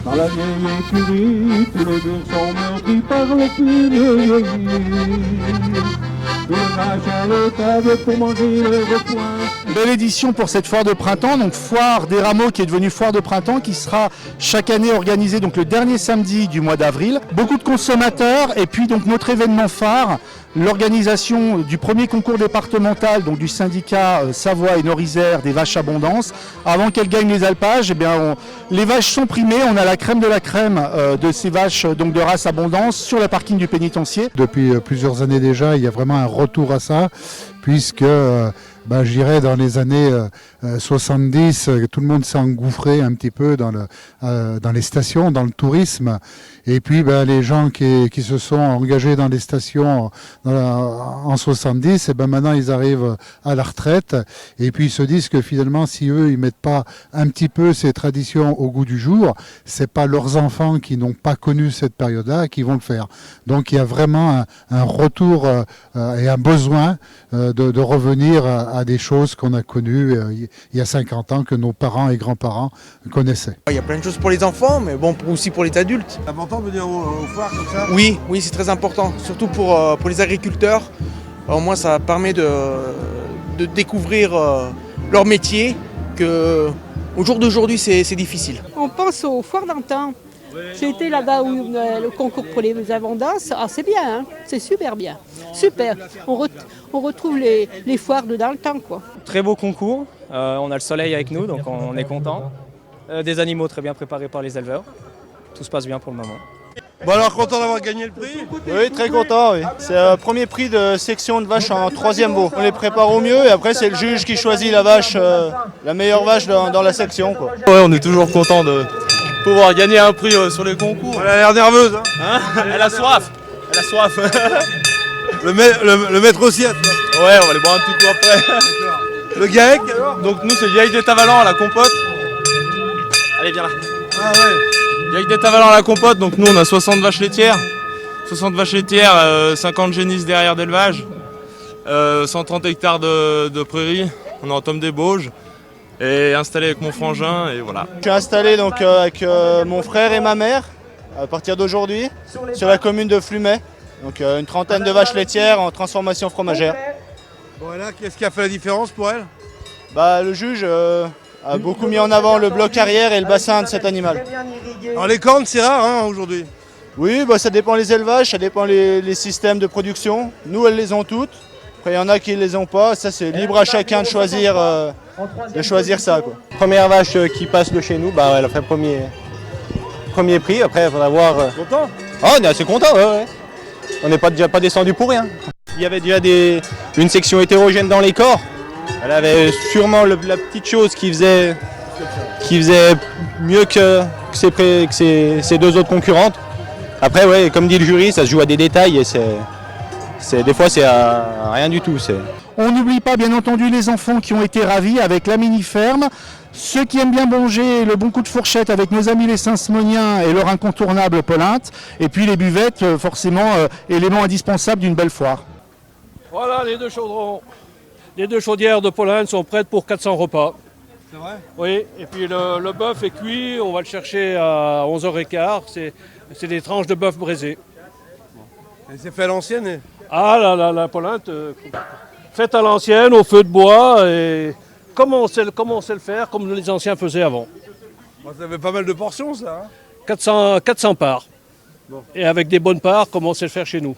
Dans la vieille écurie, tous les deux sont meurtris par le fumier. Tous les vaches à l'étable pour manger le repoint. Belle édition pour cette foire de printemps, donc foire des rameaux qui est devenue foire de printemps, qui sera chaque année organisée donc le dernier samedi du mois d'avril. Beaucoup de consommateurs et puis donc notre événement phare, l'organisation du premier concours départemental donc du syndicat Savoie et Nord-Isère des vaches abondance. Avant qu'elles gagnent les alpages, eh bien, les vaches sont primées, on a la crème de la crème de ces vaches donc de race abondance sur le parking du pénitencier. Depuis plusieurs années déjà, il y a vraiment un retour à ça, puisque je dirais dans les années 70, tout le monde s'est engouffré un petit peu dans les stations, dans le tourisme. Et puis les gens qui se sont engagés dans les stations en 70, et maintenant ils arrivent à la retraite. Et puis ils se disent que finalement, si eux ils mettent pas un petit peu ces traditions au goût du jour, c'est pas leurs enfants qui n'ont pas connu cette période-là qui vont le faire. Donc il y a vraiment un retour et un besoin de revenir à des choses qu'on a connues il y a 50 ans, que nos parents et grands-parents connaissaient. Il y a plein de choses pour les enfants, mais bon, aussi pour les adultes. C'est important de venir aux foires comme ça? Oui, c'est très important, surtout pour les agriculteurs. Au moins, ça permet de découvrir leur métier, que au jour d'aujourd'hui, c'est difficile. On pense aux foires d'antan. J'ai été là-bas où le concours pour les abondances, c'est bien, hein, c'est super bien, super. On retrouve les foires de dans le temps, quoi. Très beau concours, on a le soleil avec nous, donc on est content. Des animaux très bien préparés par les éleveurs, tout se passe bien pour le moment. Bon alors, content d'avoir gagné le prix? Oui, très content, oui. C'est le premier prix de section de vache en 3e veau. On les prépare au mieux et après c'est le juge qui choisit la vache, la meilleure vache dans la section, quoi. Ouais, on est toujours content de pouvoir gagner un prix sur les concours. Elle a l'air nerveuse, hein? Elle a soif. Elle a soif. Le maître aussi. Ouais, on va aller boire un petit coup après. Le GAEC alors? Donc nous c'est GAEC des Tavalans à la compote. Allez, viens là. Ah ouais. GAEC des Tavalans à la compote, donc nous on a 60 vaches laitières. 60 vaches laitières, 50 génisses derrière d'élevage, 130 hectares de prairies. On est en Tome des Bauges. Et installé avec mon frangin et voilà. Je suis installé donc avec mon frère et ma mère à partir d'aujourd'hui sur la commune de Flumet. Donc une trentaine de vaches laitières en transformation fromagère. Bon et là, qu'est-ce qui a fait la différence pour elle? Le juge a beaucoup mis en avant le bloc arrière et le bassin de cet animal. Alors les cornes c'est rare hein, aujourd'hui? Oui, ça dépend les élevages, ça dépend les systèmes de production. Nous elles les ont toutes. Après il y en a qui ne les ont pas, ça c'est libre à chacun de choisir ça, quoi. Première vache qui passe de chez nous, elle a fait premier prix, après il faudra voir... Content? Ah, on est assez content, ouais. On n'est déjà pas descendu pour rien. Il y avait déjà une section hétérogène dans les corps. Elle avait sûrement la petite chose qui faisait mieux que ses deux autres concurrentes. Après, ouais, comme dit le jury, ça se joue à des détails et des fois c'est à rien du tout. On n'oublie pas bien entendu les enfants qui ont été ravis avec la mini-ferme, ceux qui aiment bien manger le bon coup de fourchette avec nos amis les Saint-Simoniens et leur incontournable Polinte, et puis les buvettes, forcément élément indispensable d'une belle foire. Voilà les deux chaudrons, les deux chaudières de Polinte sont prêtes pour 400 repas. C'est vrai? Oui, et puis le bœuf est cuit, on va le chercher à 11h15, c'est des tranches de bœuf braisé. Et c'est fait à l'ancienne? Ah la Polinte, faite à l'ancienne, au feu de bois, et comme on sait le faire, comme les anciens faisaient avant. Bon, ça fait pas mal de portions ça, hein? 400 parts. Bon. Et avec des bonnes parts, comme on sait le faire chez nous.